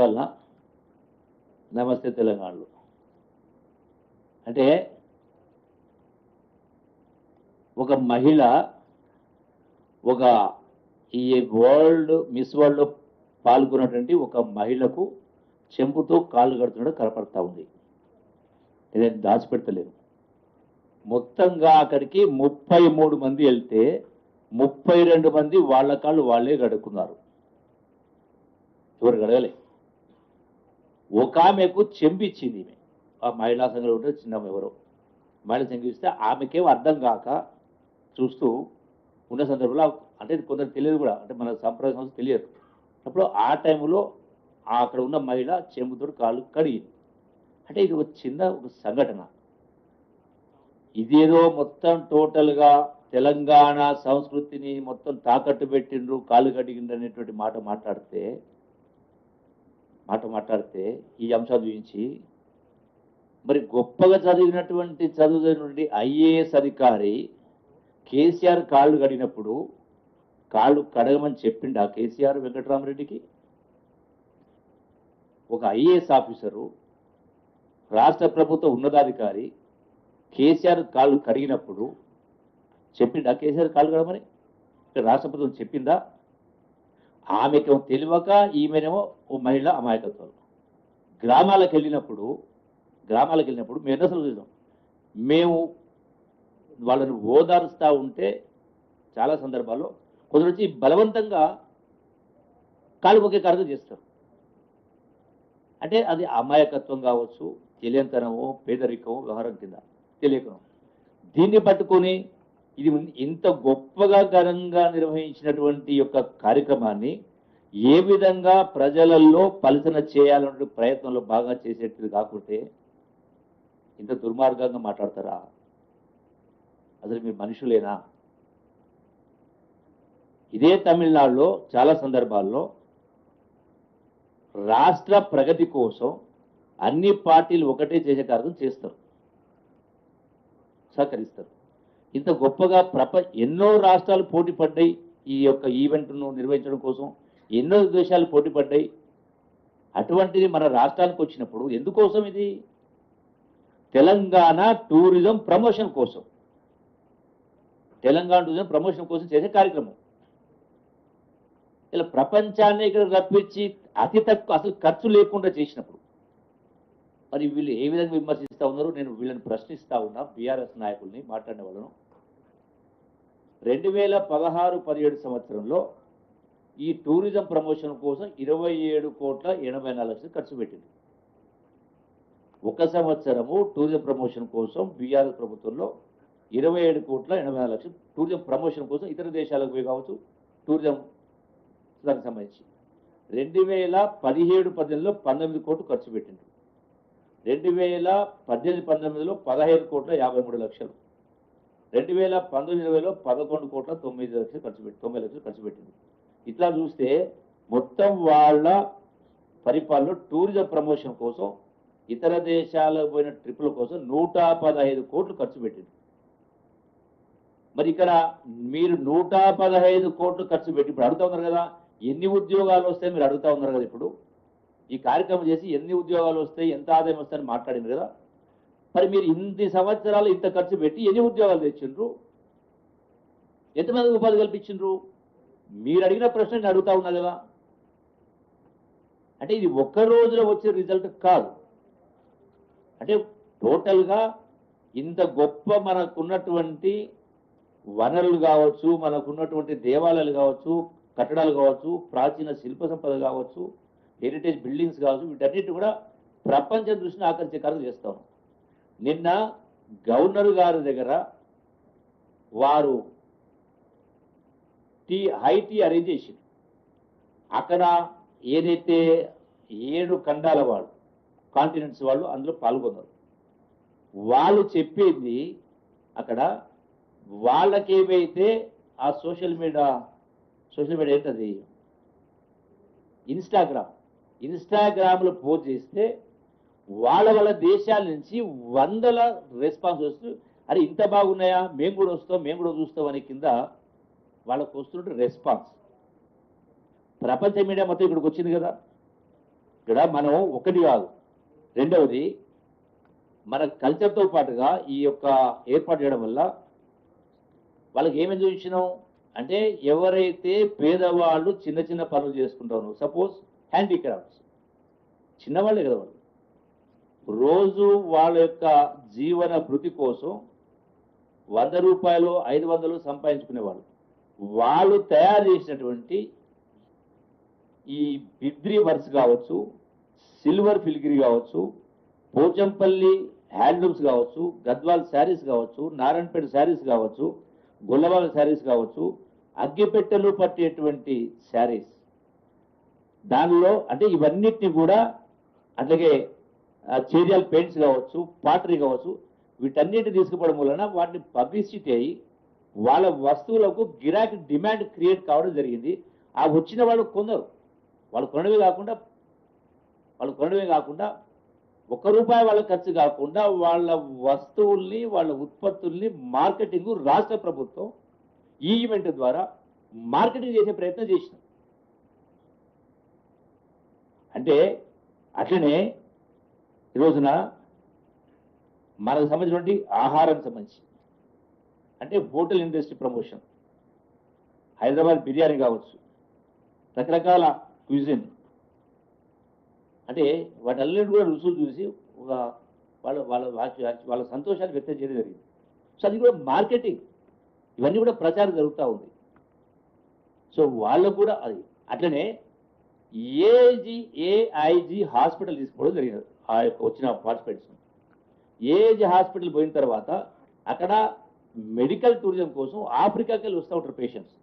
వల్ల నమస్తే తెలంగాణలో అంటే ఒక మహిళ ఒక ఈ మిస్ వరల్డ్లో పాల్గొన్నటువంటి ఒక మహిళకు చెంపుతో కాళ్ళు కడుతున్నట్టు కనపడతా ఉంది. ఇదేం దాచిపెడతలేదు. మొత్తంగా అక్కడికి 33 మంది వెళ్తే 32 మంది వాళ్ళ కాళ్ళు వాళ్ళే గడుక్కున్నారు. ఎవరు గడగలే. ఒక ఆమెకు చెంపిచ్చింది. ఆ మహిళా సంఘంలో ఉంటే చిన్న ఎవరో మహిళ చెంపిస్తే ఆమెకేం అర్థం కాక చూస్తూ ఉన్న సందర్భంలో, అంటే కొందరు తెలియదు కూడా, అంటే మన సంప్రదాయ సంస్థ తెలియదు. అప్పుడు ఆ టైంలో అక్కడ ఉన్న మహిళ చెంబుతో కాళ్ళు కడిగింది. అంటే ఇది ఒక సంఘటన. ఇదేదో మొత్తం టోటల్గా తెలంగాణ సంస్కృతిని మొత్తం తాకట్టు పెట్టిండ్రు, కాళ్ళు కడిగిండ్రు అనేటువంటి మాట మాట్లాడితే ఈ అంశాలు చూపించి మరి గొప్పగా చదువు నుండి ఐఏఎస్ అధికారి కేసీఆర్ కాళ్ళు కడిగినప్పుడు కాళ్ళు కడగమని చెప్పిండు ఆ కేసీఆర్ వెంకటరామరెడ్డికి? ఒక ఐఏఎస్ ఆఫీసరు, రాష్ట్ర ప్రభుత్వ ఉన్నతాధికారి కేసీఆర్ కాళ్ళు కడిగినప్పుడు చెప్పిండా కేసీఆర్ కాళ్ళు కడగమని? రాష్ట్ర ప్రభుత్వం చెప్పిందా? ఆమెకేమో తెలియక, ఈమెనేమో ఓ మహిళ అమాయకత్వం. గ్రామాలకు వెళ్ళినప్పుడు మేము ఎన్నోసార్లు చూసాం. మేము వాళ్ళని ఓదారుస్తూ ఉంటే చాలా సందర్భాల్లో కొందరు వచ్చి బలవంతంగా కాలు మొక్కే కార్యక్రమం చేస్తారు. అంటే అది అమాయకత్వం కావచ్చు, తెలియంతనమో, పేదరికమో, వ్యవహారం కింద తెలియకం. దీన్ని పట్టుకొని ఇది ఇంత గొప్పగా ఘనంగా నిర్వహించినటువంటి యొక్క కార్యక్రమాన్ని ఏ విధంగా ప్రజలలో పలుచన చేయాలనే ప్రయత్నంలో బాగా చేసేది కాకుంటే ఇంత దుర్మార్గంగా మాట్లాడతారా? అసలు మీరు మనుషులేనా? ఇదే తమిళనాడులో చాలా సందర్భాల్లో రాష్ట్ర ప్రగతి కోసం అన్ని పార్టీలు ఒకటే చేసే కార్యక్రమం చేస్తారు, సహకరిస్తారు. ఇంత గొప్పగా ఎన్నో రాష్ట్రాలు పోటీ పడ్డాయి ఈ యొక్క ఈవెంట్ను నిర్వహించడం కోసం, ఎన్నో దేశాలు పోటీ పడ్డాయి. అటువంటిది మన రాష్ట్రానికి వచ్చినప్పుడు ఎందుకోసం? ఇది తెలంగాణ టూరిజం ప్రమోషన్ కోసం, తెలంగాణ టూరిజం ప్రమోషన్ కోసం చేసే కార్యక్రమం. ఇలా ప్రపంచాన్ని ఇక్కడ రప్పించి అతి తక్కువ అసలు ఖర్చు లేకుండా చేసినప్పుడు మరి వీళ్ళు ఏ విధంగా విమర్శిస్తూ ఉన్నారు? నేను వీళ్ళని ప్రశ్నిస్తూ ఉన్నా, బీఆర్ఎస్ నాయకుల్ని, మాట్లాడిన వాళ్ళను. 2016-17 సంవత్సరంలో ఈ టూరిజం ప్రమోషన్ కోసం 27,84,00,000 ఖర్చు పెట్టింది. ఒక సంవత్సరము టూరిజం ప్రమోషన్ కోసం బీఆర్ఎస్ ప్రభుత్వంలో 27,84,00,000 టూరిజం ప్రమోషన్ కోసం ఇతర దేశాలకు పోయి కావచ్చు, టూరిజం దానికి సంబంధించి 2017-18లో 19 కోట్లు ఖర్చు పెట్టింది. 2018-19లో 15,53,00,000, 2019-20లో 11,09,00,000 ఖర్చు పెట్టింది. ఇట్లా చూస్తే మొత్తం వాళ్ళ పరిపాలనలో టూరిజం ప్రమోషన్ కోసం, ఇతర దేశాలకు పోయిన ట్రిప్పుల కోసం 115 కోట్లు ఖర్చు పెట్టింది. మరి ఇక్కడ మీరు 115 కోట్లు ఖర్చు పెట్టి ఇప్పుడు అడుగుతా ఉన్నారు కదా, ఎన్ని ఉద్యోగాలు వస్తాయి మీరు అడుగుతా ఉన్నారు కదా. ఇప్పుడు ఈ కార్యక్రమం చేసి ఎన్ని ఉద్యోగాలు వస్తాయి, ఎంత ఆదాయం వస్తాయని మాట్లాడింది కదా. మరి మీరు ఇన్ని సంవత్సరాలు ఇంత ఖర్చు పెట్టి ఎన్ని ఉద్యోగాలు తెచ్చిండ్రు? ఎంతమందికి ఉపాధి కల్పించిండ్రు? మీరు అడిగిన ప్రశ్న నేను అడుగుతా ఉన్నా కదా. అంటే ఇది ఒక్క రోజులో వచ్చే రిజల్ట్ కాదు. అంటే టోటల్గా ఇంత గొప్ప మనకున్నటువంటి వనరులు కావచ్చు, మనకున్నటువంటి దేవాలయాలు కావచ్చు, కట్టడాలు కావచ్చు, ప్రాచీన శిల్ప సంపద కావచ్చు, హెరిటేజ్ బిల్డింగ్స్ కావచ్చు, వీటన్నిటి కూడా ప్రపంచ దృష్టిని ఆకర్షించే కార్యం చేస్తాం. నిన్న గవర్నర్ గారి దగ్గర వారు హై టీ అరేంజ్ చేసింది. అక్కడ ఏదైతే 7 ఖండాల వాళ్ళు, కాంటినెంట్స్ వాళ్ళు అందులో పాల్గొన్నారు. వాళ్ళు చెప్పేది అక్కడ వాళ్ళకేమైతే ఆ సోషల్ మీడియా ఏంటది, ఇన్స్టాగ్రామ్లో పోస్ట్ చేస్తే వాళ్ళ దేశాల నుంచి వందల రెస్పాన్స్ వస్తూ, అరే ఇంత బాగున్నాయా, మేము కూడా చూస్తాం అనే కింద వాళ్ళకు వస్తుంటే రెస్పాన్స్. ప్రపంచ మీడియా మొత్తం ఇక్కడికి వచ్చింది కదా. ఇక్కడ మనం ఒకటి కాదు, రెండవది మన కల్చర్తో పాటుగా ఈ యొక్క ఏర్పాటు చేయడం వల్ల వాళ్ళకి ఏమేమి చూపించినాం అంటే, ఎవరైతే పేదవాళ్ళు చిన్న చిన్న పనులు చేసుకుంటారు, సపోజ్ హ్యాండీక్రాఫ్ట్స్, చిన్నవాళ్ళే కదా వాళ్ళు, రోజు వాళ్ళ యొక్క జీవన భృతి కోసం 100 రూపాయలు 500 సంపాదించుకునేవాళ్ళు, వాళ్ళు తయారు చేసినటువంటి ఈ బిద్రీ వర్క్స్ కావచ్చు, సిల్వర్ ఫిలిగ్రీ కావచ్చు, పోచంపల్లి హ్యాండ్లూమ్స్ కావచ్చు, గద్వాల్ శారీస్ కావచ్చు, నారాయణపేట శారీస్ కావచ్చు, గొల్లవాళ్ళ శారీస్ కావచ్చు, అగ్గిపెట్టెలు పట్టేటువంటి శారీస్, దానిలో అంటే ఇవన్నిటిని కూడా, అట్లాగే చేరియాల్ పెయింట్స్ కావచ్చు, పాటరీ కావచ్చు, వీటన్నిటిని తీసుకుపోవడం వలన వాటిని పబ్లిసిటీ అయ్యి వాళ్ళ వస్తువులకు గిరాకీ డిమాండ్ క్రియేట్ కావడం జరిగింది. ఆ వచ్చిన వాళ్ళు కొందరు వాళ్ళు కొనడమే కాకుండా ₹1 వాళ్ళ ఖర్చు కాకుండా వాళ్ళ వస్తువుల్ని, వాళ్ళ ఉత్పత్తుల్ని మార్కెటింగ్ రాష్ట్ర ప్రభుత్వం ఈ ఈవెంట్ ద్వారా మార్కెటింగ్ చేసే ప్రయత్నం చేసినాం. అంటే అట్లనే ఈ రోజున మనకు సంబంధించినటువంటి ఆహారానికి సంబంధించి అంటే hotel industry promotion, Hyderabad biryani కావచ్చు, రకరకాల క్యూజిన్, అంటే వాటన్నిటి కూడా రుసులు చూసి ఒక వాళ్ళ సంతోషాన్ని వ్యక్తం చేయడం జరిగింది. సో అది కూడా మార్కెటింగ్, ఇవన్నీ కూడా ప్రచారం జరుగుతూ ఉంది. సో వాళ్ళకు కూడా అది అట్లనే ఏఐజీ హాస్పిటల్ తీసుకోవడం జరిగింది. ఆ యొక్క వచ్చిన పార్టిసిపేట్స్ ఏఐజీ హాస్పిటల్ పోయిన తర్వాత అక్కడ మెడికల్ టూరిజం కోసం ఆఫ్రికాకి వెళ్ళి వస్తూ ఉంటారు పేషెంట్స్.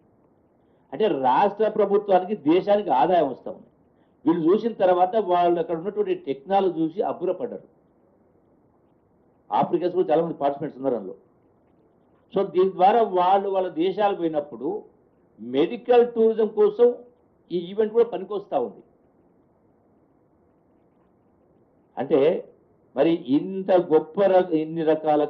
అంటే రాష్ట్ర ప్రభుత్వానికి, దేశానికి ఆదాయం వస్తూ ఉంది. వీళ్ళు చూసిన తర్వాత వాళ్ళు అక్కడ ఉన్నటువంటి టెక్నాలజీ చూసి అబ్బురపడ్డారు. ఆఫ్రికాస్ కూడా చాలా మంది పార్టిసిపెంట్స్ ఉన్నారు అందులో. సో దీని ద్వారా వాళ్ళు వాళ్ళ దేశాలకు పోయినప్పుడు మెడికల్ టూరిజం కోసం ఈ ఈవెంట్ కూడా పనికొస్తా ఉంది. అంటే మరి ఇంత గొప్ప ఇన్ని రకాల